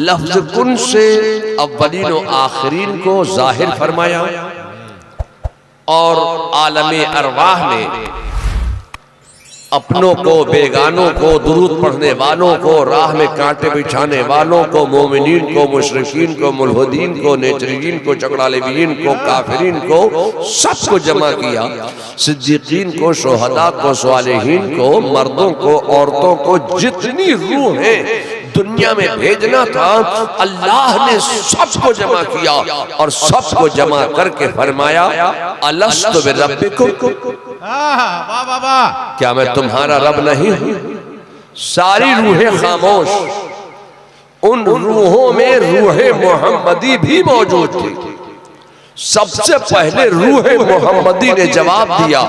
लफ्ज कुन से अव्वलीन व आखिरीन को जाहिर फरमाया और आलमे अरवाह में अपनों को, बेगानों को, दुरूद पढ़ने वालों को, राह में कांटे बिछाने वालों को, मोमिनीन को, मुशरिकीन को, मुल्हिदीन को, नेचरीन को, चकड़ालेबीन को, काफिरीन को, सबको जमा किया। सिद्दीकीन को, शोहदा को, स्वालिहीन को, मर्दों को, औरतों को, जितनी रूह है दुनिया में भेजना था अल्लाह ने सबको जमा किया और सबको जमा करके फरमाया अलस्तु बिरब्बिकुम, क्या मैं तुम्हारा रब नहीं हूं? सारी रूहें खामोश, उन रूहों में रूहे मोहम्मदी भी मौजूद थी। सबसे पहले रूहे मोहम्मदी ने जवाब दिया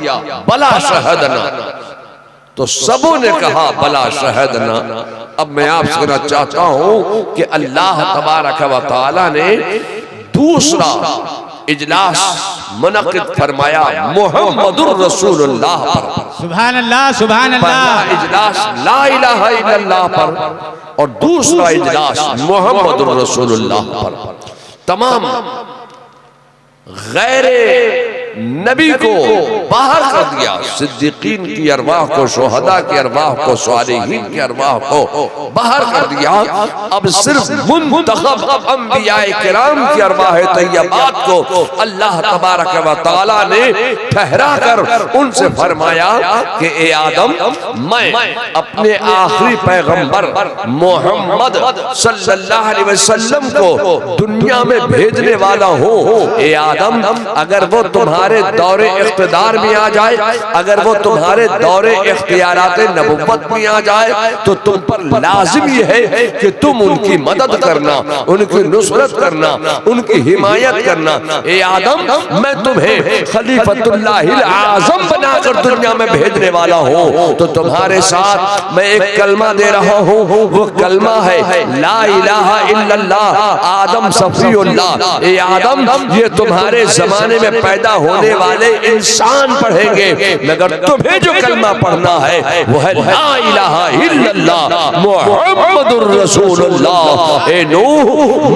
बला शहदना, तो सबों ने कहा बला शहदना। अब मैं आपसे कहना चाहता हूं कि अल्लाह तबारक व तआला ने दूसरा इजलास मुनक़िद फरमाया मुहम्मदुर रसूलुल्लाह पर, सुभान अल्लाह सुभान अल्लाह। इजलास ला इलाहा इल्लल्लाह पर और दूसरा इजलास मुहम्मदुर रसूलुल्लाह पर। तमाम गैरे नबी को बाहर कर दिया, सिद्दीकीन की अरवाह को, शोहदा की अरवाह को, स्वालिहीन की अरवाह को बाहर कर दिया। अब सिर्फ मुंतखब अंबियाए किराम की अरवाह तैयबात को अल्लाह तबारक व तआला ने ठहरा कर उनसे फरमाया कि ए आदम, मैं अपने आखिरी पैगंबर मोहम्मद सल्लल्लाहु अलैहि वसल्लम को दुनिया में भेजने वाला हूँ। ए आदम, अगर वो तुम्हारे दौरे इख्तिदार में आ जाए, अगर वो तुम्हारे दौरे इख्तियारात नबुव्वत में आ जाए, तो तुम पर लाजिम ये है कि तुम उनकी मदद करना, उनकी नुसरत करना, उनकी हिमायत करना। ए आदम, मैं तुम्हें खलीफतुल्लाहिल आज़म बनाकर दुनिया में भेजने वाला हूँ, तो तुम्हारे साथ मैं एक कलमा दे रहा हूँ, वो कलमा है ला इलाहा इल्लल्लाह आदम सफीउल्लाह। ए आदम, ये तुम्हारे जमाने में पैदा होने वाले इंसान पढ़ेंगे, मगर तुम्हें जो कलमा पढ़ना है वो है ला इलाहा इल्लल्लाह मुहम्मदुर रसूलुल्लाह। ए नूह,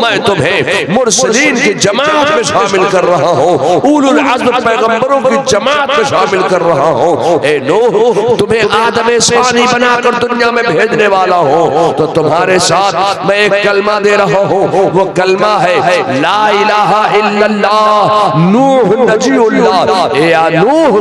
मैं तुम्हें मुरसलीन की जमात में शामिल कर रहा हूँ, उलुल अज़्म पैगंबरों की जमात में शामिल कर रहा हूँ। ए नूह, तुम्हें आदम सानी बनाकर दुनिया में भेजने वाला हूँ, तो तुम्हारे साथ मैं एक कलमा दे रहा हूँ, वो कलमा है ला इलाहा इल्लल्लाह नूह नजीउल्लाह। ए नूह,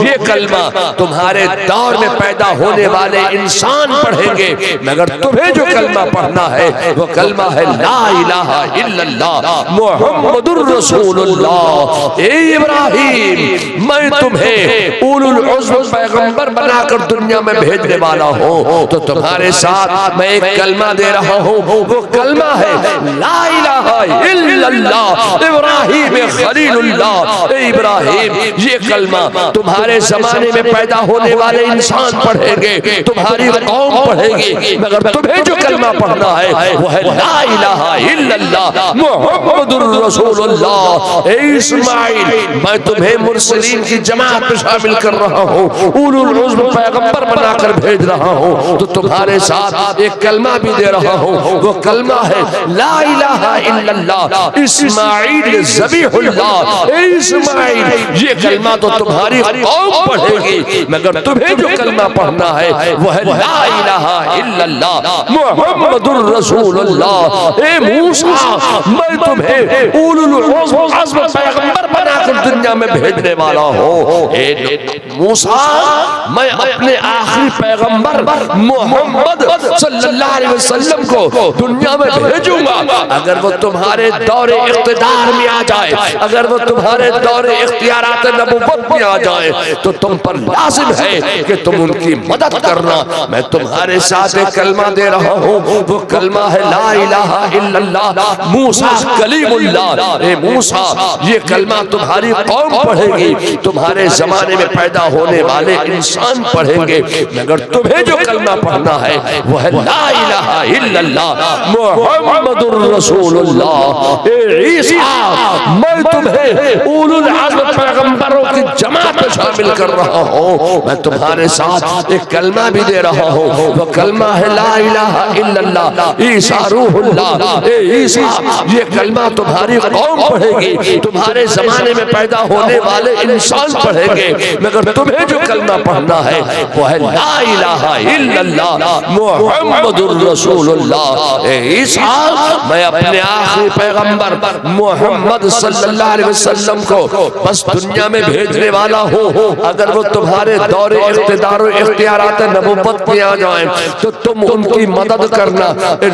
ये कलमा तुम्हारे दौर में पैदा होने वाले इंसान पढ़ेंगे, मगर तुम्हें जो कलमा पढ़ना है वो कलमा है ला इलाहा इल्लल्लाह मुहम्मदुर रसूलुल्लाह। ए इब्राहिम, मैं तुम्हें उलुल अज़्म पैगंबर बनाकर दुनिया में भेजने वाला हूँ, तो तुम्हारे साथ मैं एक कलमा दे रहा हूँ, वो कलमा है ला इलाहा इल्लल्लाह इब्राहिम खलीलुल्लाह। ए इब्राहिम, ये कलमा तुम्हारे जमाने में पैदा होने वाले इंसान पढ़ेंगे, तुम्हारी कौम पढ़ेगी, मगर तुम्हें जो कलमा पढ़ना है वो है ला इलाहा इल्लल्लाह मुहम्मदुर रसूलुल्लाह। ए इस्माइल, मैं तुम्हें मुरसलीन की जमात में शामिल कर रहा हूँ, उलुल अज़्म पैगंबर बनाकर भेज रहा हूँ, तो तुम्हारे साथ एक कलमा भी दे रहा हूँ, वो कलमा है ला इलाहा इल्लल्लाह इस्माइल ज़बीहुल्लाह। ए इस्माइल, ये कलमा तो तुम्हारी कौम पढ़ेगी, मगर तुम्हें जो कलमा पढ़ना है वो है ला इलाहा इल्लल्लाह मुहम्मदुर रसूलुल्लाह। ए मूसा, मैं तुम्हें उलुल अज़्म पैगंबर बनाकर दुनिया में भेजने वाला हूँ। ए मूसा, मैं अपने आखिरी पैगंबर मोहम्मद सल्लल्लाहु अलैहि वसल्लम को दुनिया में भेजूंगा, अगर वो तुम्हारे दौरे इख्तिदार में आ जाए, अगर वो तुम्हारे दौरे इख्तियारात नबुव्वत में आ जाए, तो तुम पर लाजिम है कि तुम उनकी मदद करना। मैं तुम्हारे साथ एक कलमा दे रहा हूँ, वो कलमा है ला इलाहा इल्लल्लाह मूसा कलीमुल्लाह। ए मूसा, ये कलमा तुम्हारी कौम पढ़ेगी, तुम्हारे जमाने में पैदा होने वाले इंसान पढ़ेंगे, मगर तुम्हें जो कलमा पढ़ना है वो है ला इलाहा इल्लल्लाह मुहम्मदुर रसूलुल्लाह। ए ईसा, मैं तुम्हें उलुल अज़्म पैगंबरों की जमात में शामिल कर रहा हूँ। मैं तुम्हारे साथ एक कलमा भी दे रहा हूँ, वो कलमा है ला इलाहा इल्लल्लाह ईसा रूहुल्लाह। ए ईसा, ये कलमा तुम्हारी कौम पढ़ेगी, तुम्हारे जमाने में पैदा होने वाले इंसान पढ़ेंगे, मगर तुम्हें जो कलमा पढ़ना है वो है ला इलाहा इल्लल्लाह मुहम्मदुर रसूलुल्लाह। ए ईसा, मैं अपने आखिरी पैगंबर मोहम्मद सल्लल्लाहु अलैहि वसल्लम को बस दुनिया में भेजने वाला हूँ। अगर वो तुम्हारे दौरे इख्तिदार और इख्तियारात नबुव्वत में आ जाएं तो तुम उनकी मदद करना।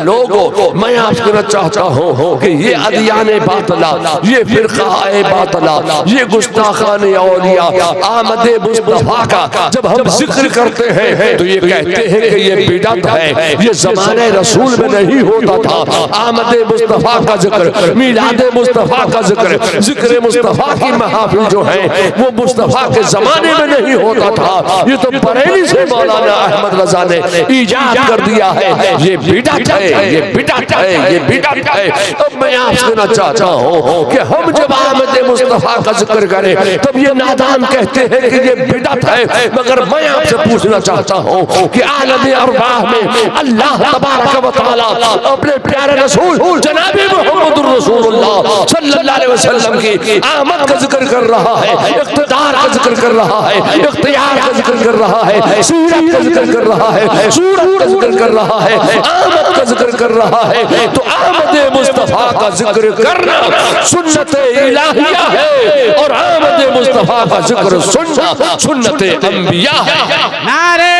लोगों, मैं आपसे चाहता हूँ कि ये अदियाने बातला, ये फिरकाए बातला, ये गुस्ताखाने औलिया आमदे मुस्तफा का जब हम जिक्र करते हैं तो ये कहते हैं कि ये बिदअत है, ये ज़माने रसूल में नहीं होता था। आमदे मुस्तफा का जिक्र, मिलादे मुस्तफा का जिक्र, जिक्र मुस्तफा की महफिल जो है वो मुस्तफा के जमाने में नहीं होता था। ये तो बरेली से मौलाना अहमद रजा ने इजाद कर दिया है। ये बिदअत है, ये बिदअत है, ये बिदअत है। अब मैं आपसे कहना चाहता हूँ कि हम जब आमदे मुस्तफा का जिक्र करें तब ये नादान कहते हैं कि ये बिदअत है, मगर मैं आपसे पूछना चाहता हूँ कि आलम अरवाह में अल्लाह तबारक व तआला अपने प्यारे रसूल जनाबे मुहम्मदुर रसूलुल्लाह सल्लल्लाहु अलैहि वसल्लम की आमद का जिक्र कर रहा है, इख्तिदार का जिक्र कर रहा है, इख्तियार का जिक्र कर रहा है, सीरत का जिक्र कर रहा है, सूरत का जिक्र कर रहा है, आमद का जिक्र कर रहा है। तो आमद मुस्तफा का जिक्र करना सुन्नत इलाहिया है और आमद मुस्तफा का जिक्र सुनना सुन्नत अंबिया है। नारे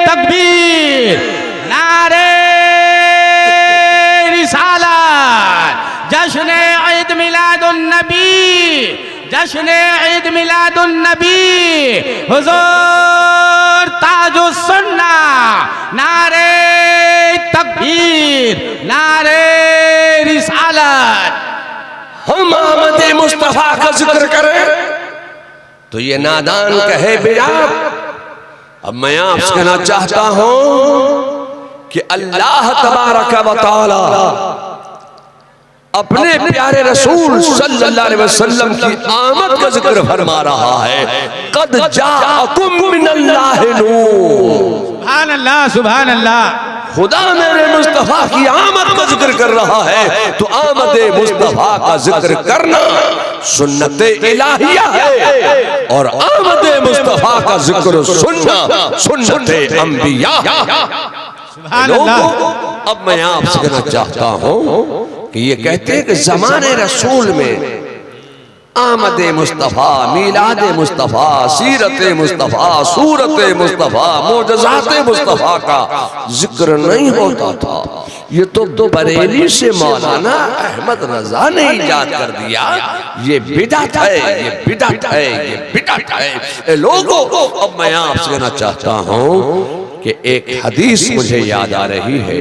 तकबीर, नारे रिसालत, जश्न ईद मिलादुन नबी, जश्न ईद मिलादुन नबी, हुजूर ताजुस सुन्ना। नारे तकबीर, नारे रिसालत। हम आमद मुस्तफा का जिक्र करें तो ये नादान कहे बिदअत। अब मैं आपसे कहना चाहता हूं कि अल्लाह तबारक व तआला अपने प्यारे रसूल सल्लल्लाहु अलैहि वसल्लम की आमद का जिक्र फरमा रहा है। कद जाअकुम मिनल्लाहि नूर। सुभान अल्लाह, सुभान अल्लाह। खुदा मेरे मुस्तफा की आमद का जिक्र कर रहा है तो आमद मुस्तफा का जिक्र करना सुन्नत इलाहिया है और आमद मुस्तफा का जिक्र सुनना सुन्नत अंबिया। सुभान अल्लाह। अब मैं आपसे कहना चाहता हूँ कि ये कहते हैं कि ज़माने रसूल में आमद मुस्तफ़ा, मीलाद मुस्तफ़ा, सीरत मुस्तफ़ा, सूरत मुस्तफ़ा, मोजज़ात मुस्तफ़ा का जिक्र नहीं होता था। ये तो बरेली से मौलाना अहमद रजा ने इजाद कर दिया। ये बिदअत है, ये बिदअत है, ये बिदअत है। लोगों, अब मैं आपसे कहना चाहता हूँ कि एक हदीस मुझे याद आ रही है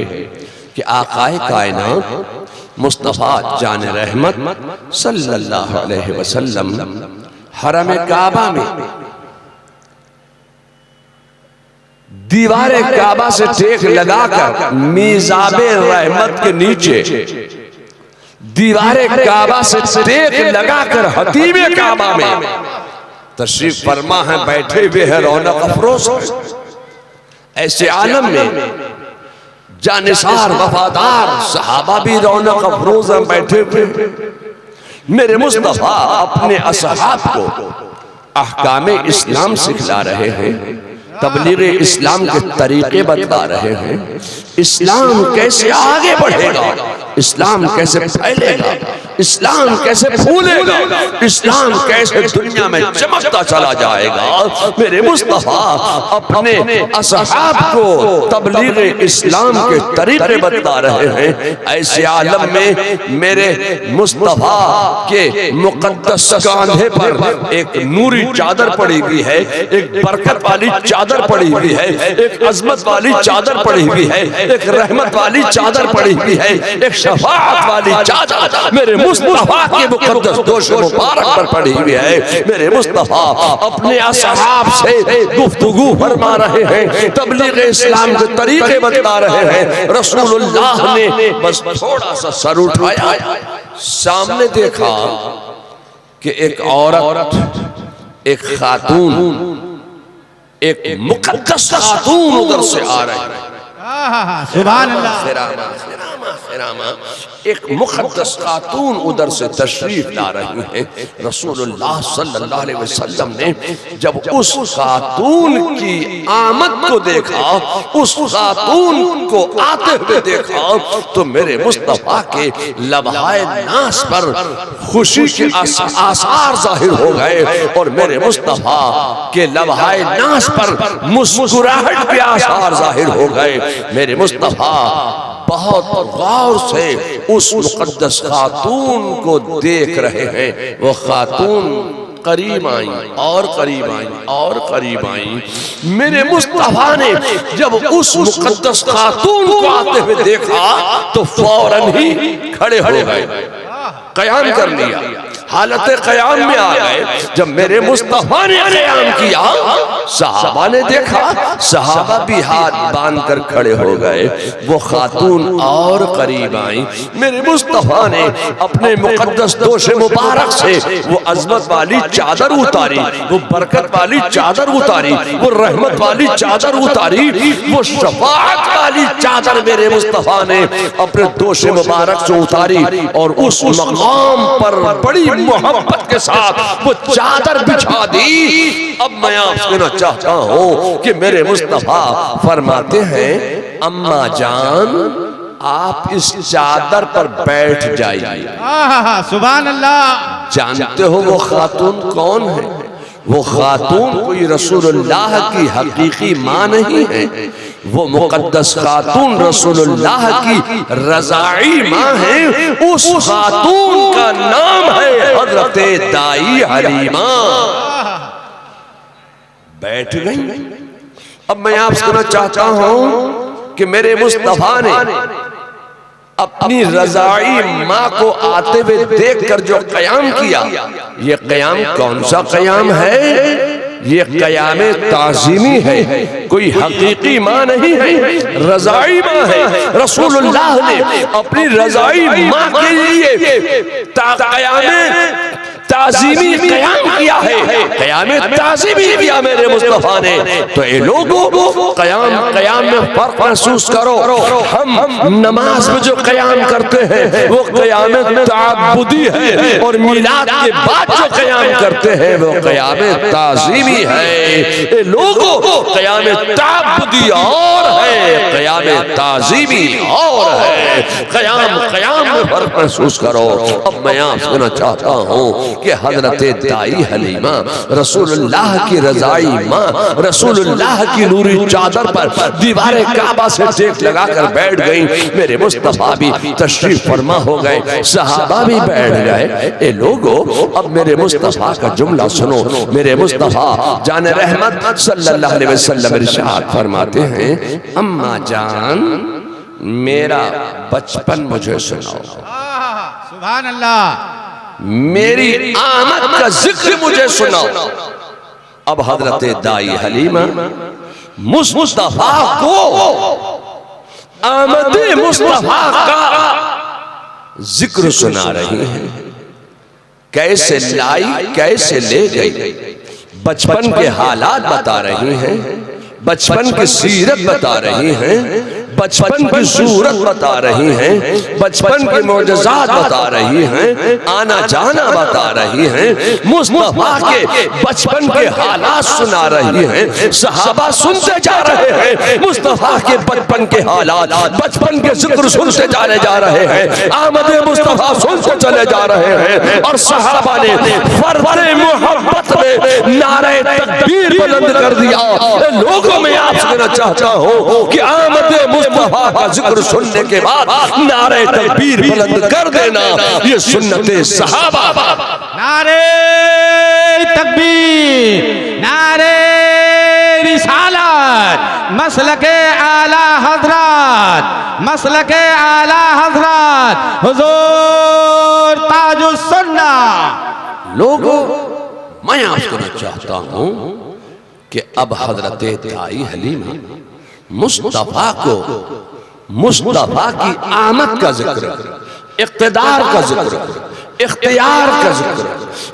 कि आकाए कायनात मुस्तफ़ा जान रहमत सल्लल्लाहु अलैहि वसल्लम हरम काबा में दीवारे काबा से टेक लगाकर मीज़ाबे रहमत के नीचे दीवारे काबा से टेक लगाकर हतीमे काबा में तशरीफ फरमा है, बैठे हुए हैं, रौनक अफरोज। ऐसे आलम में जानिसार वफादार सहाबा भी रौनक अफरोज बैठे हुए। मेरे मुस्तफा अपने असहाब को अहकाम इस्लाम सिखला रहे हैं, तबलीग इस्लाम के तरीके बता रहे हैं। इस्लाम कैसे आगे बढ़ेगा, इस्लाम कैसे फैलेगा, इस्लाम कैसे फूलेगा, इस्लाम कैसे दुनिया में चमकता चला जाएगा। मेरे मुस्तफा अपने असहाब को तबलीग इस्लाम के तरीके बता रहे हैं। ऐसे आलम में मेरे मुस्तफा के मुकद्दस कांधे पर एक नूरी चादर पड़ी हुई है, एक बरकत वाली चादर पड़ी हुई है, एक अजमत वाली चादर पड़ी हुई है, एक रहमत वाली चादर पड़ी हुई है, एक शफाअत वाली चादर मेरे मुस्तफा के मुकद्दस दोष मुबारक पर पड़ी हुई है। मेरे मुस्तफा अपने असहाब से गुफ्तगू फरमा रहे हैं, तबलीग इस्लाम के तरीके बता रहे हैं। रसूलुल्लाह ने बस थोड़ा सा सर उठाया, सामने देखा कि एक औरत, एक खातून, एक मुकद्दस खातून उधर से आ रही है। सुभान अल्लाह। खिरामा एक मुकद्दस खातून उधर से तशरीफ ला रही है। रसूलुल्लाह सल्लल्लाहु अलैहि वसल्लम ने जब उस खातून की आमद को देखा, उस खातून को आते हुए देखा, तो मेरे मुस्तफा के लबहाए नास पर खुशी के आसार जाहिर हो गए और मेरे मुस्तफा के लबहाए नास पर मुस्कुराहट के आसार जाहिर हो गए। मेरे मुस्तफा बहुत गौर से उस मुकद्दस खातून को देख रहे हैं। वो खातून करीब आई और करीब आई और करीब आई। मेरे मुस्तफा ने जब उस मुकद्दस खातून को आते हुए देखा तो फौरन ही खड़े हो गए, कयाम कर लिया, हालत कयाम में आ गए। जब मेरे मुस्तफा ने कयाम किया, सहाबा ने देखा, सहाबा भी हाथ बांध कर खड़े हो गए। वो खातून और करीब आई। मेरे मुस्तफा ने अपने मुकद्दस दोष मुबारक से वो अजमत वाली चादर उतारी, वो बरकत वाली चादर उतारी, वो रहमत वाली चादर उतारी, वो शफाअत वाली चादर मेरे मुस्तफा ने अपने दोष मुबारक से उतारी और उस मकाम पर बड़ी मोहब्बत के साथ वो चादर बिछा दी। अब मैं आपसे कहना चाहता हूं कि मेरे मुस्तफा फरमाते हैं, अम्मा जान आप इस चादर पर बैठ जाइए। सुभान अल्लाह। जानते हो वो खातून कौन है? वो खातून कोई रसूलुल्लाह की हकीकी माँ नहीं है। वो मुकद्दस खातून रसूलुल्लाह की रज़ाई माँ है। उस खातून का नाम है हज़रत दाई हलीमा। बैठ गई। अब मैं आपसे कहना चाहता हूं कि मेरे मुस्तफा ने अपनी रज़ाई माँ को आते हुए देखकर जो कयाम किया, ये कयाम कौन सा कयाम है? ये कयाम ताज़ीमी है, कोई हकीकी माँ नहीं है, रज़ाई माँ है। रसूलुल्लाह ने अपनी रज़ाई माँ के लिए कयाम ताज़ीमी कयाम किया है, कयाम ताज़ीमी किया मेरे मुस्तफा ने। तो ये लोगों कयाम में फर्क महसूस करो। हम नमाज में जो कयाम करते हैं वो कयाम ताअब्बुदी है और मिलाद के बाद जो कयाम करते हैं वो कयाम ताज़ीमी है। ये लोगों कयाम ताअब्बुदी और है, कयाम ताज़ीमी और है। कयाम में फर्क महसूस करो। अब मैं आपसे कहना चाहता हूँ कि हजरत दाई हलीमा रसूलुल्लाह की रज़ाई माँ रसूलुल्लाह की नूरी चादर पर दीवारे काबा से टेक लगाकर बैठ गई। मेरे मुस्तफा भी तशरीफ फरमा हो गए, सहाबा भी बैठ गए। ए लोगों, अब मेरे मुस्तफा का जुमला सुनो। मेरे मुस्तफा जाने रहमत सल्लल्लाहु अलैहि वसल्लम इरशाद फरमाते हैं, अम्मा जान मेरा बचपन मुझे सुनाओ। सुभान अल्लाह। मेरी आमद का जिक्र मुझे सुनाओ। अब हजरत दाई हलीमा मुस्तफा को आमद मुस्तफा का जिक्र सुना रही हैं। कैसे लाई, कैसे ले गई, बचपन के हालात बता रही हैं, बचपन की सीरत बता रही हैं, बचपन की सूरत बता रही हैं, बचपन के मौजज़ात बता रही हैं, आना जाना बता रही हैं, मुस्तफा के बचपन के हालात सुना रही हैं। सहाबा सुनते जा रहे हैं मुस्तफा के बचपन के हालात, बचपन के जिक्र सुनते जाने जा रहे हैं, आमद मुस्तफा सुनते चले जा रहे हैं। और सहाबा ने फरवरे मोहब्बत में नारे तकबीर बुलंद कर दिया। लोगों में आपसे कहना चाहता हूँ कि आमद मुस्तफा का जिक्र सुनने के बाद नारे तकबीर बुलंद कर देना, ये सुन्नते सहाबा। नारे तकबीर, नारे रिसालत, मसलके आला हजरत, मसलके आला हजरत हुजूर ताजुस सुन्ना। लोगों, मैं आपको कहना चाहता हूँ कि अब हजरत दाई हलीमा मुस्तफा को, मुस्तफा की आमद का जिक्र, इक़्तिदार का जिक्र, इख्तियार का जिक्र,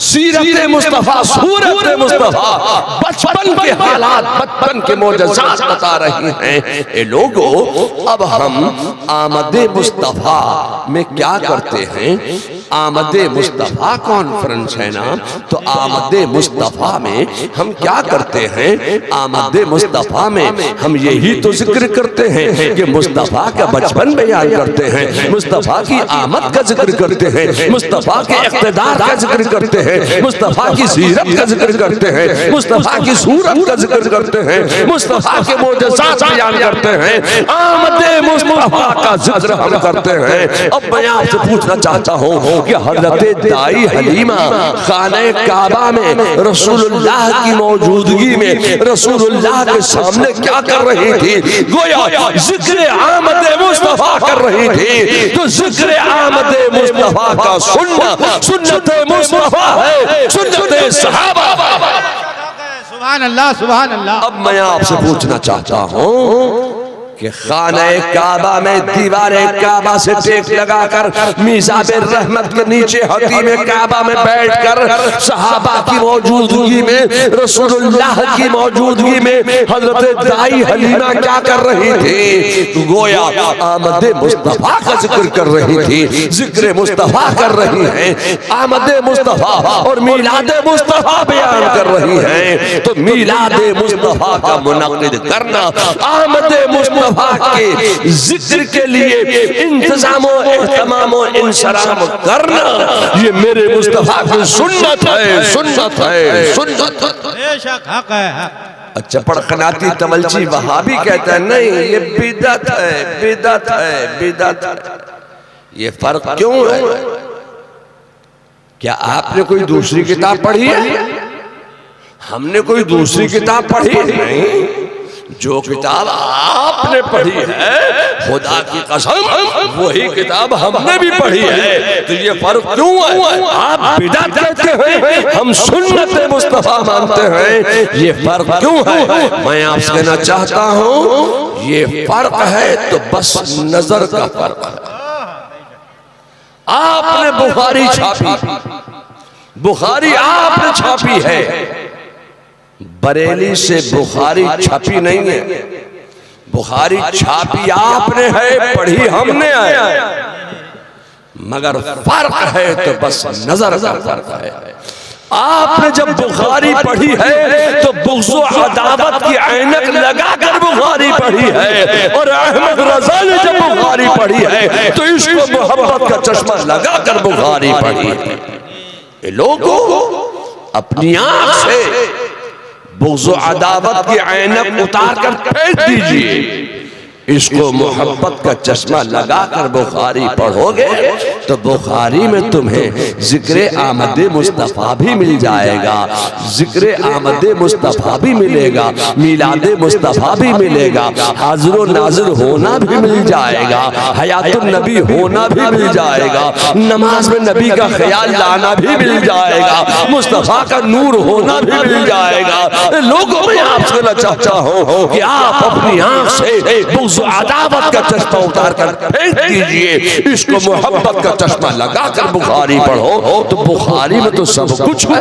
सीरत मुस्तफा, सूरत मुस्तफा, बचपन के हालात, बचपन के मोजज़ात बता रही हैं। ए लोगो, अब हम आमदे मुस्तफा में क्या करते हैं? आमदे मुस्तफा कॉन्फ्रेंस है ना, तो आमदे मुस्तफा में हम क्या करते हैं? आमदे मुस्तफा में हम यही तो जिक्र करते हैं कि मुस्तफा का बचपन बयान करते हैं, मुस्तफा की आमद का जिक्र करते हैं, मुस्तफा के इक़्तिदार का जिक्र करते हैं, मुस्तफा की सीरत का जिक्र करते हैं, मुस्तफा की सूरत का जिक्र करते हैं, मुस्तफा के मोजज़ात बयान करते हैं, आमदे मुस्तफा का जिक्र हम करते हैं। अब मैं आपसे पूछना चाहता हूँ कि हज़रत दाई हलीमा खाने काबा में रसूलुल्लाह की मौजूदगी में रसूलुल्लाह के सामने क्या कर रही थी? गोया जिक्र आमदे मुस्तफा कर रही थी। तो जिक्र आमदे मुस्तफा का सुन्नत मुस्तफा है, सुन्नत सहाबा। सुभान अल्लाह, सुभान अल्लाह। अब मैं आपसे पूछना चाहता हूँ कि खाने काबा में दीवारे काबा से टेक लगाकर मीज़ाबे रहमत के नीचे हतीमे काबा में बैठकर सहाबा की मौजूदगी में रसूलुल्लाह की मौजूदगी में हजरत दाई हलीमा क्या कर रही थी? गोया आमदे मुस्तफा का जिक्र कर रही थी, जिक्र मुस्तफा कर रही है, आमदे मुस्तफा और मीलादे मुस्तफा बयान कर रही है। तो मीलादे मुस्तफा का मुनक़्क़िद करना, आमदे मुस्तफा के जिक्र के लिए इंतजाम एहतमाम इंसराम करना, ये मेरे मुस्तफा की सुन्नत है, सुन्नत है, सुन्नत है। बेशक हक है। अच्छा, पड़खनाती तवलची वहाबी कहता है नहीं, ये बिदअत है, बिदअत है, बिदअत है। ये फर्क क्यों है? क्या आपने कोई दूसरी किताब पढ़ी है? हमने कोई दूसरी किताब पढ़ी नहीं। जो किताब आपने पढ़ी है, खुदा की कसम वही किताब हमने भी पढ़ी है। तो ये फर्क क्यों है? आप बिदअत कहते हैं, हम सुन्नत मुस्तफा मानते हैं, ये फर्क क्यों है? मैं आपसे कहना चाहता हूँ ये फर्क है तो बस नजर का फर्क है। आपने बुखारी छापी, बुखारी आपने छापी है, बरेली से बुखारी छपी नहीं है। बुखारी छापी आपने है, पढ़ी हमने है, मगर फर्क है तो बस नजर का फर्क है। आपने जब बुखारी पढ़ी है तो बुग़्ज़ व अदावत की ऐनक लगाकर बुखारी पढ़ी है, और अहमद रज़ा ने जब बुखारी पढ़ी है तो इश्क़ मोहब्बत का चश्मा लगाकर बुखारी पढ़ी है। ये लोगों अपनी आँख से बुग़्ज़ व अदावत की ऐनक उतार कर फेंक दीजिए, इसको मोहब्बत का चश्मा लगाकर बुखारी पढ़ोगे तो बुखारी में तुम्हें जिक्र आमदे मुस्तफा भी मिल जाएगा, जिक्र आमदे मुस्तफा भी मिलेगा, मीलादे मुस्तफा भी मिलेगा, हाज़िर नाज़िर होना भी मिल जाएगा, हयातुन नबी होना भी मिल जाएगा, नमाज में नबी का ख्याल लाना भी मिल जाएगा, मुस्तफा का नूर होना भी मिल जाएगा। लोगों में आपसे कहना चाहता हूँ कि आप अपनी आँख से अदावत का चश्मा उतार कर फेंक दीजिए, इसको मोहब्बत का चश्मा लगाकर बुखारी पढ़ो तो बुखारी में तो सब कुछ है।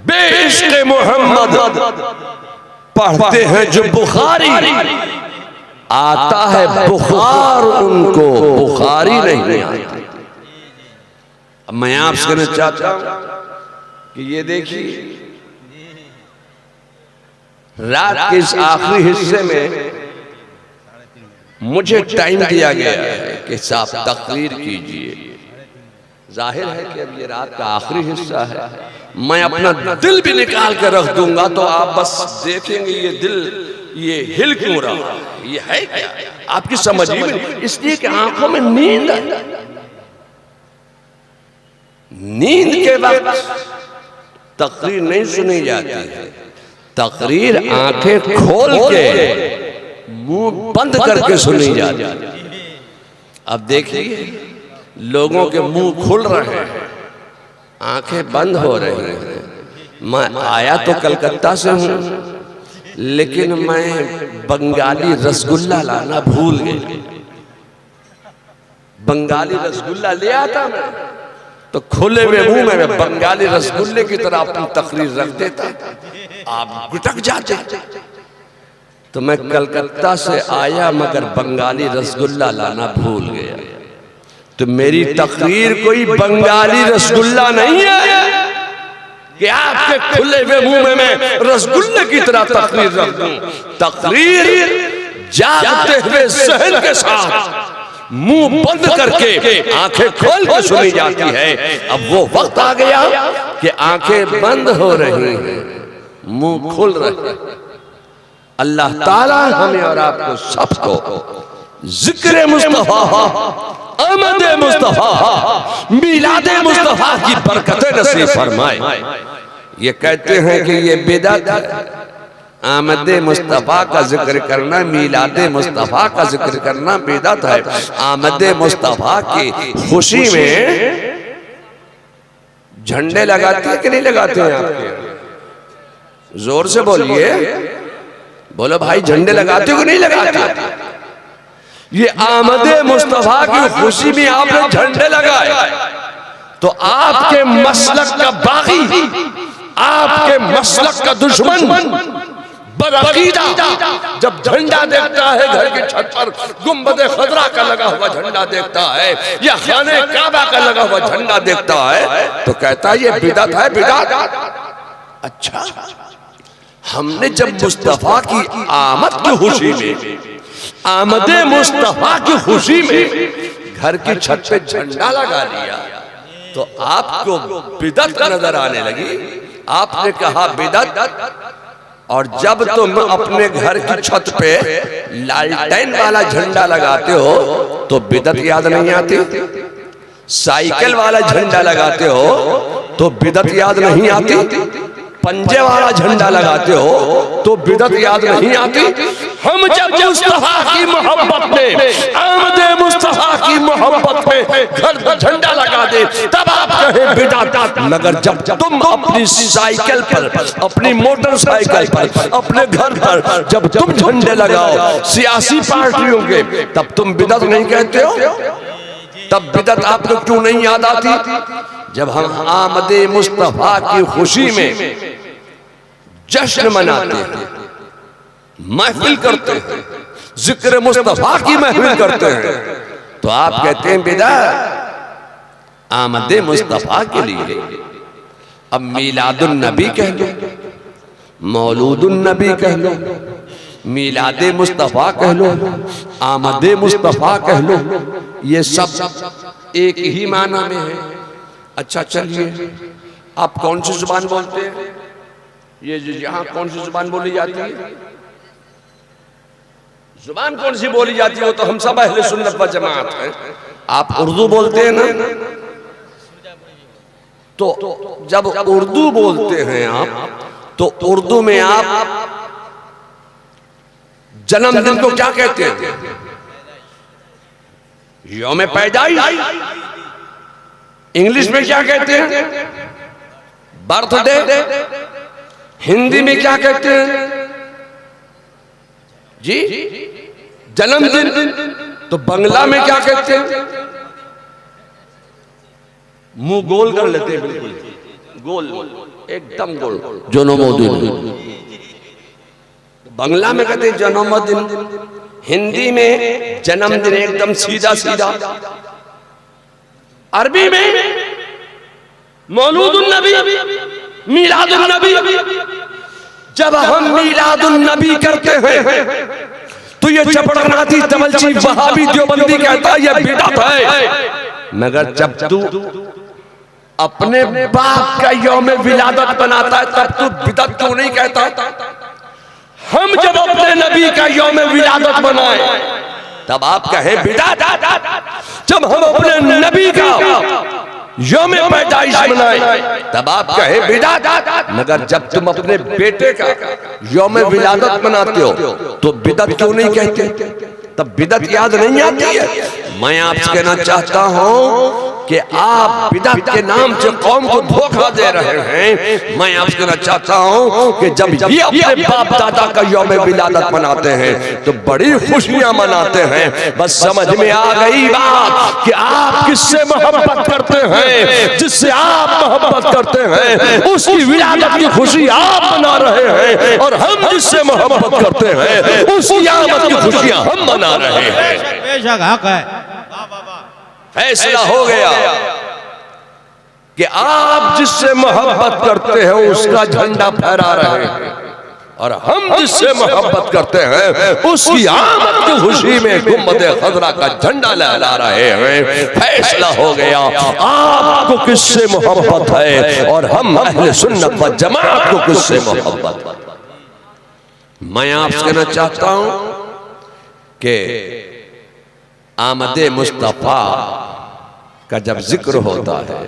बेइश्क़ मोहम्मद पढ़ते हैं जो बुखारी, आता है बुखार उनको, बुखारी नहीं आती। अब मैं आपसे कहना चाहता हूं कि ये देखिए, रात के इस आखिरी हिस्से में मुझे टाइम दिया गया है कि आप तकरीर कीजिए। जाहिर है कि अब ये रात का आखिरी हिस्सा है, मैं अपना दिल भी निकाल कर रख दूंगा तो आप बस देखेंगे ये दिल ये हिल क्यों रहा, ये है क्या आपकी समझ ही में, इसलिए कि आंखों में नींद है। नींद के वक्त तकरीर नहीं सुनी जाती है, तकरीर आंखें खोल के मुंह बंद करके सुनी जाती है। अब देखिए लोगों के मुंह खुल रहे हैं, आंखें बंद हो रही हैं। मैं आया तो कलकत्ता से हूं, लेकिन मैं बंगाली रसगुल्ला लाना भूल गई। बंगाली रसगुल्ला ले आता मैं तो खुले हुए मुंह में मैं बंगाली रसगुल्ले की तरह अपनी तकरीर रख देता, आप गुटक जाते। तो मैं कलकत्ता से आया मगर बंगाली रसगुल्ला लाना भूल गया। तो मेरी तकरीर कोई बंगाली रसगुल्ला नहीं है कि आपके खुले हुए मुंह में मैं रसगुल्ले की तरह तकरीर रख दूं। तकरीर जागते हुए सहन के साथ मुंह बंद करके आंखें खोल के सुनी जाती है। अब वो वक्त आ गया कि आंखें बंद हो रही हैं, मुंह खुल रहे हैं। अल्लाह ताला हमें और आपको सबको जिक्र मुस्तफा, आमद मुस्तफा, मिलाद मुस्तफा की बरकतें नसीब फरमाए। ये कहते हैं कि ये बिदअत है, आमद मुस्तफा का जिक्र करना, मिलाद मुस्तफा का जिक्र करना बिदअत है। आमद मुस्तफा की खुशी में झंडे लगाते हैं कि नहीं लगाते हैं आपके? जोर से बोलिए, बोलो भाई, झंडे लगाते हो कि नहीं लगाते? ये आमद मुस्तफा की खुशी में आपने झंडे लगाए तो आपके मसलक का बागी, आपके मसलक का दुश्मन बरअकीदा जब झंडा देखता है, घर की छत पर गुंबद खजरा का लगा हुआ झंडा देखता है या खाने काबा का लगा हुआ झंडा देखता है तो कहता है ये बिदअत है, बिदअत। अच्छा, हमने जब मुस्तफा की आमद की खुशी में, आमद मुस्तफा की खुशी में घर की छत पे झंडा लगा लिया तो आपको बिदअत नजर आने लगी। आपने कहा बिदअत, और जब तुम अपने घर की छत पे लालटेन वाला झंडा लगाते हो तो बिदअत याद नहीं आती? साइकिल वाला झंडा लगाते हो तो बिदअत याद नहीं आती? पंजे वाला झंडा लगाते हो तो बिदअत याद नहीं आती? हम जब मुस्तफा की मोहब्बत में, आमद मुस्तफा की मोहब्बत में घर पर झंडा लगा दे तब आप कहे बिदअत। मगर जब तुम अपनी साइकिल पर, अपनी मोटरसाइकिल पर, अपने घर पर जब तुम झंडे लगाओ सियासी पार्टियों के, तब तुम बिदअत नहीं कहते हो? तब बिदअत आपको क्यों नहीं याद आती? जब हम आमद मुस्तफा की खुशी में जश्न मनाते हैं, महफिल करते हैं, जिक्र मुस्तफा की महफिल करते हैं तो आप कहते हैं बिदअत। आमद मुस्तफा के लिए अब मीलादुन नबी कह लो, मौलूदुन नबी कह लो, मीलाद मुस्तफा कह लो, आमद मुस्तफा कह लो, ये सब एक ही माना में है। अच्छा चलिए, आप कौन सी जुबान बोलते हैं? ये यहाँ कौन सी जुबान बोली जाती है? जुबान कौन सी बोली जाती है? वो तो हम सब अहले सुन्नत व जमात हैं। आप उर्दू बोलते हैं ना? तो जब उर्दू बोलते हैं आप तो उर्दू में आप जन्मदिन को क्या कहते हैं? यौम पैदाइश। इंग्लिश में क्या कहते हैं? बर्थडे। हिंदी में क्या कहते हैं जी? जन्मदिन। तो बांग्ला में क्या कहते हैं? मुंह गोल कर लेते हैं, बिल्कुल गोल, एकदम गोल, जन्मदिन। बांग्ला में कहते हैं जन्मदिन, हिंदी में जन्मदिन एकदम सीधा सीधा, अरबी में मौलूदुन नबी, मीलादुन नबी। जब हम मीलादुन नबी करते हैं तो ये चपड़नाती तवलची वहाबी देवबंदी कहता है ये बिदअत है। मगर जब तू अपने बाप का यौम विलादत बनाता है तब तू बिदअत क्यों नहीं कहता? हम जब अपने नबी का यौम विलादत बनाए तब आप कहे बिदअत। जब हम अपने नबी का यौम पैदाइश मनाए तब आप कहे बिदअत। मगर जब तुम अपने बेटे का यौम विलादत मनाते हो तो बिदअत क्यों नहीं कहते? तब बिदअत याद नहीं आती है? मैं आपसे कहना चाहता हूं कि आप बिदअत के नाम से कौम को धोखा दे रहे हैं। मैं आपसे कहना चाहता हूं कि जब ये अपने बाप दादा का यौम विलादत मनाते हैं तो बड़ी खुशियां मनाते हैं। बस समझ में आ गई बात कि आप किससे मोहब्बत करते हैं, जिससे आप मोहब्बत करते हैं उसकी विलादत की खुशी आप मना रहे हैं, और हम जिससे मोहब्बत करते हैं उसकी आमद की खुशियां हम मना रहे हैं। बेशक हक है। फैसला हो गया कि आप जिससे मोहब्बत करते हैं उसका झंडा फहरा रहे हैं, और हम जिससे मोहब्बत करते हैं उसकी आमद की खुशी में गुंबद खजरा का झंडा लहरा रहे हैं। फैसला हो गया आपको किससे मोहब्बत है और हम अहले सुन्नत व जमात को किससे मोहब्बत है। मैं आपसे कहना चाहता हूं कि आमदे मुस्तफा का जब जिक्र होता है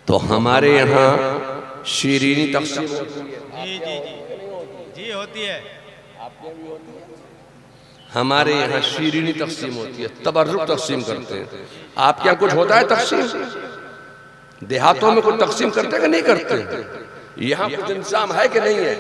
तो हमारे यहाँ शीरीनी तक़सीम जी होती है। हमारे यहाँ शीरीनी तक़सीम होती है, तबर्रुक तक़सीम करते हैं। आपके यहाँ कुछ होता है तक़सीम? देहातों में कुछ तक़सीम करते हैं कि नहीं करते? यहाँ कुछ इंतजाम है कि नहीं है?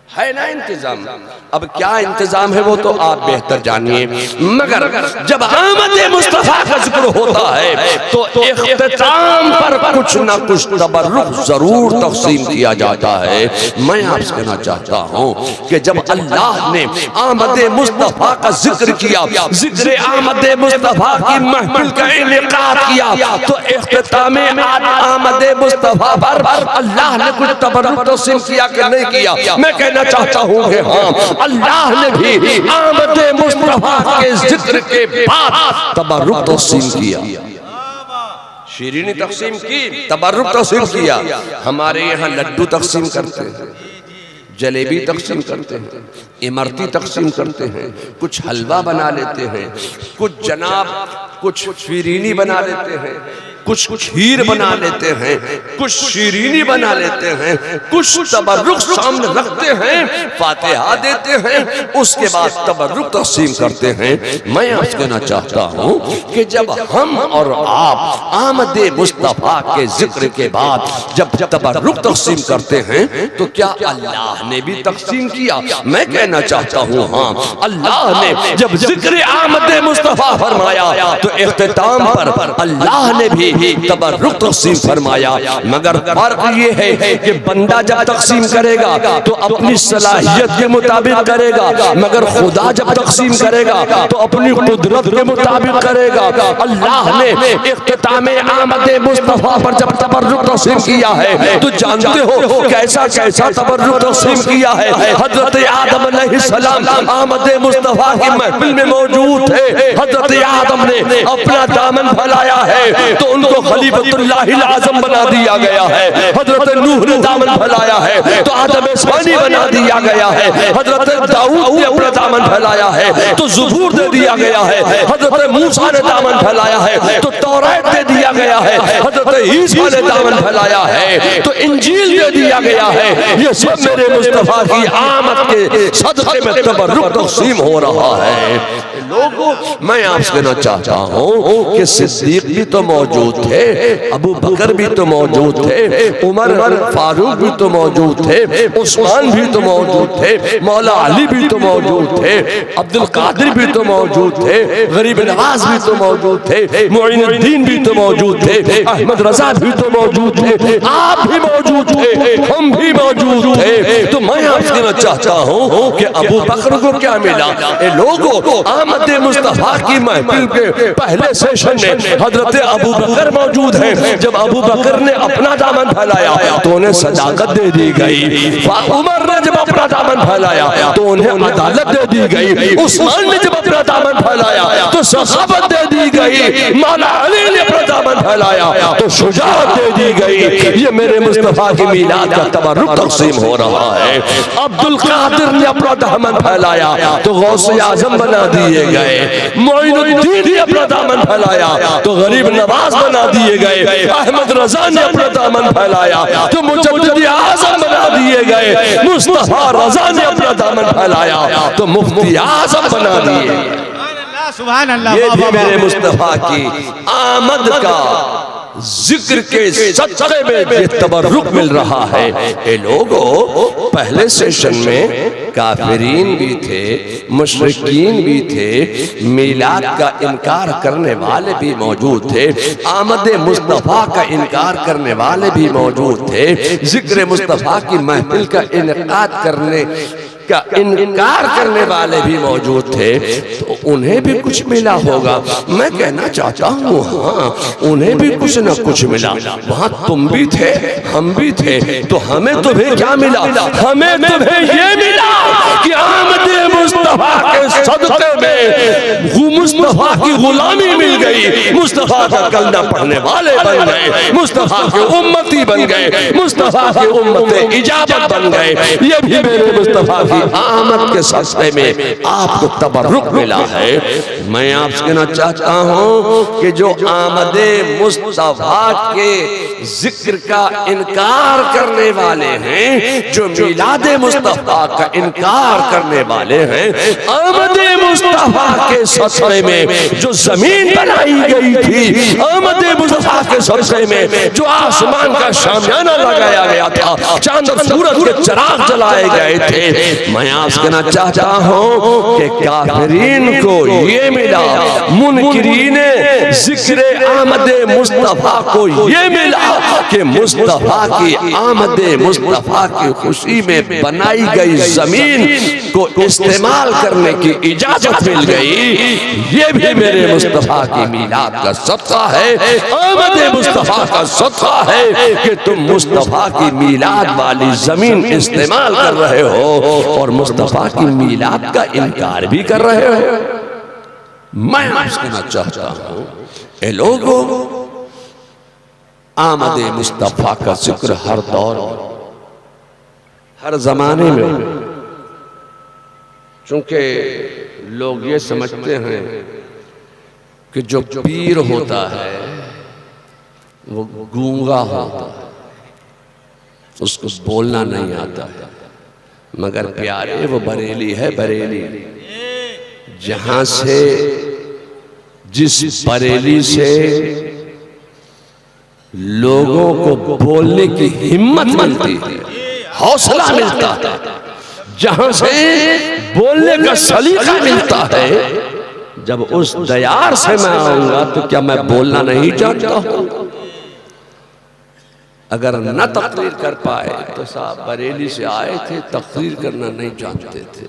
है ना इंतजाम। अब क्या इंतजाम है वो तो आप बेहतर जानिए, मगर जब आमद मुस्तफा का जिक्र होता है तो इख्तिताम पर कुछ ना कुछ तबर्रुक जरूर तक़सीम किया जाता है। मैं आपसे कहना चाहता हूँ कि जब अल्लाह ने आमद मुस्तफा का जिक्र किया, जिक्र आमद मुस्तफा की महफिल का इनेकाद किया, तो इख्तिताम आमद मुस्तफा पर अल्लाह ने कुछ तबर्रुक तक़सीम किया कि नहीं किया? मैं कहना चाहता हूं कि हाँ, अल्लाह ने भी आमद मुस्तफा के जिक्र के बाद तबर्रुक तक़सीम किया, शीरीनी तक़सीम की, तबर्रुक तक़सीम किया। हमारे यहाँ लड्डू तक़सीम करते हैं, जलेबी तक़सीम करते हैं, इमरती तक़सीम करते हैं, कुछ हलवा बना लेते हैं, कुछ जनाब कुछ शीरीनी बना लेते हैं, कुछ खीर बना लेते हैं, कुछ शीरीनी बना लेते हैं, कुछ तबर्रुक सामने रखते हैं, फातिहा देते हैं, उसके बाद तबर्रुक तक़सीम करते हैं। मैं आपसे कहना चाहता हूँ कि जब हम और आप आमद मुस्तफा के जिक्र के बाद जब तबर्रुक तक़सीम करते हैं तो क्या अल्लाह ने भी तक़सीम किया? मैं कहना चाहता हूँ हाँ, अल्लाह ने जब जिक्र आमद मुस्तफा फरमाया तो इख्तिताम पर अल्लाह ने भी तबर्रुक तक़सीम फरमाया। मगर फर्क ये है कि बंदा जब तक़सीम करेगा तो अपनी सलाहियत के मुताबिक करेगा, मगर खुदा जब तक़सीम करेगा तो अपनी कुदरत के मुताबिक करेगा। अल्लाह ने इख्तिताम आमद मुस्तफा पर जब तबर्रुक तक़सीम किया है तो जानते हो कैसा कैसा तबर्रुक तक़सीम किया है। हजरत आदम अलैहिस्सलाम आमद मुस्तफा की महफिल में मौजूद थे। हजरत आदम ने अपना दामन फैलाया है तो उनको खलीफतुल्लाहिल आज़म बना दिया गया है। हजरत नूह ने दामन फैलाया है तो आदम सानी बना दिया गया है। हजरत दाऊद ने अपना दामन फैलाया है तो ज़बूर दे दिया गया है। हजरत मूसा ने दामन फैलाया है तो तौरात दे दिया गया है। हजरत ईसा ने दामन फैलाया है तो इंजील दे दिया गया है। ये सब मेरे मुस्तफा की आमद के सदक़े में तबर्रुक तक़सीम हो रहा है। लोगों, मैं आपसे कहना चाहता हूँ कि सिद्दीक भी तो मौजूद थे, अबू बकर भी तो मौजूद थे, उमर फारूक भी तो मौजूद थे, उस्मान भी तो मौजूद थे, मौला अली भी तो मौजूद थे, अब्दुल कादिर भी तो मौजूद थे, गरीब नवाज भी तो मौजूद थे, मुइनुद्दीन भी तो मौजूद थे, अहमद रजा भी तो मौजूद थे, आप भी मौजूद थे, हम भी मौजूद थे। तो मैं आपसे कहना चाहता हूँ कि अबू बकर को क्या मिला? लोगों, आमद मुस्तफा की महफिल के पहले सेशन में हजरत अबू बकर मौजूद हैं। जब अबू बकर ने अपना दामन फैलाया तो उन्हें सदाकत दे दी गई। उमर ने जब अपना दामन फैलाया तो उन्हें अदालत दे दी गई। उस्मान ने जब अपना दामन फैलाया तो सखावत दे दी गई। मौला अली ने अपना दामन फैलाया तो शुजाअत दे दी गई। ये मेरे मुस्तफा की मीलाद का तबर्रुक तक़सीम हो रहा है। अब्दुल कादिर ने अपना दामन फैलाया तो गौसे आज़म बना दिए गए। मुइनुद्दीन ने अपना दामन फैलाया तो गरीब नवाज बना दिए गए। अहमद रजा ने अपना दामन फैलाया तो मुजद्दिद आज़म बना दिए गए। मुस्तफा रजा ने अपना दामन फैलाया तो मुफ्ती आज़म बना दिए। सुभान अल्लाह। ये भी मेरे मुस्तफा की आमद का जिक्र के सदक़े में ये तबर्रुक मिल रहा है। ये लोगों पहले सेशन में काफिरीन भी थे, मुशरिकीन भी थे, मिलाद का इनकार करने वाले भी मौजूद थे, आमद मुस्तफा का इनकार करने वाले भी मौजूद थे, जिक्र मुस्तफा की महफिल का इनकाद करने का इनकार करने वाले भी मौजूद थे। तो उन्हें भी कुछ मिला होगा। मैं कहना चाहता हूँ हाँ, उन्हें भी कुछ न कुछ मिला। वहाँ तुम भी थे, हम भी थे, तो हमें तुम्हें क्या मिला? हमें तुम्हें ये मिला कि आमद मुस्तफा के सदक़े में मुस्तफा की गुलामी मिल गई, मुस्तफा का कलमा पढ़ने वाले बन गए, मुस्तफा के उम्मती बन गए, मुस्तफा की उम्मते इजाबत बन गए। ये भी मेरे मुस्तफा की आमद के सदक़े में आपको तबर्रुक मिला है। मैं आपसे कहना चाहता हूँ कि जो आमदे मुस्तफा के जिक्र का इनकार करने वाले हैं, जो मिलादे मुस्तफा का इनकार करने वाले हैं, आमदे मुस्तफा के सदक़े में जो जमीन बनाई गई थी, आमदे मुस्तफा के सदक़े में जो आसमान का शामियाना लगाया गया था, चांद और सूरज के चिराग जलाए गए थे, मैं आपसे कहना चाहता हूँ कि काफिरीन को ये मिला, मुनकिरीन जिक्र आमद मुस्तफा को ये मिला कि मुस्तफा की आमद मुस्तफा की खुशी में बनाई गई जमीन को इस्तेमाल करने की इजाजत मिल गई। ये भी मेरे मुस्तफा की मीलाद का सदक़ा है, आमद मुस्तफा का सदक़ा है कि तुम मुस्तफा की मीलाद वाली जमीन इस्तेमाल कर रहे हो और मुस्तफा की मीलाद का इनकार भी कर रहे हो। मैं आपसे कहना चाहता हूँ ए लोगों, आमद मुस्तफा का जिक्र हर दौर हर जमाने में, चूंकि लोग ये समझते हैं कि जो पीर होता है वो गूंगा होता है, उसको बोलना नहीं आता है, मगर प्यारे वो बरेली है, बरेली जहां से जिस बरेली से लोगों को बोलने की हिम्मत मिलती है, हौसला मिलता है, जहां से बोलने का सलीका मिलता है, जब उस दयार से मैं आऊंगा तो क्या मैं बोलना नहीं जानता हूं? अगर न तकरीर कर पाए तो साहब बरेली से आए थे, तकरीर करना नहीं जानते थे।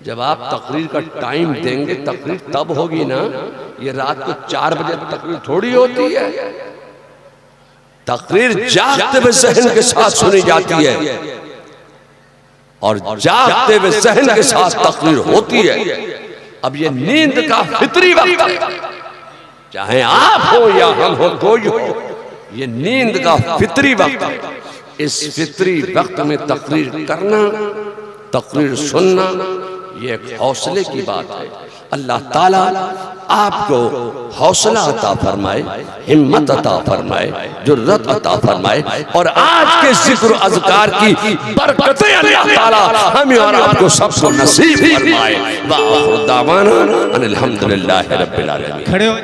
जब आप तकरीर का टाइम देंगे, तकरीर तब होगी ना, ये रात को 4 बजे तकरीर थोड़ी होती है। तकरीर जागते हुए ज़हन के साथ सुनी जाती है और जागते हुए ज़हन के साथ तकरीर होती है। अब ये नींद का फितरी वक्त है, चाहे आप हो या हम हो, कोई हो, ये नींद का फितरी वक्त है। इस फितरी वक्त में तकरीर करना, तकरीर सुनना, ये एक हौसले की बात है। अल्लाह ताला आपको हौसला अता फरमाए, हिम्मत अता फरमाए, जुर्रत अता फरमाए और आज के जिक्र अज़कार की बरकतें अल्लाह ताला हमें और आपको सबको नसीब फरमाए। व आखिर दावाना अनिल हम्दुलिल्लाहि रब्बिल आलमीन।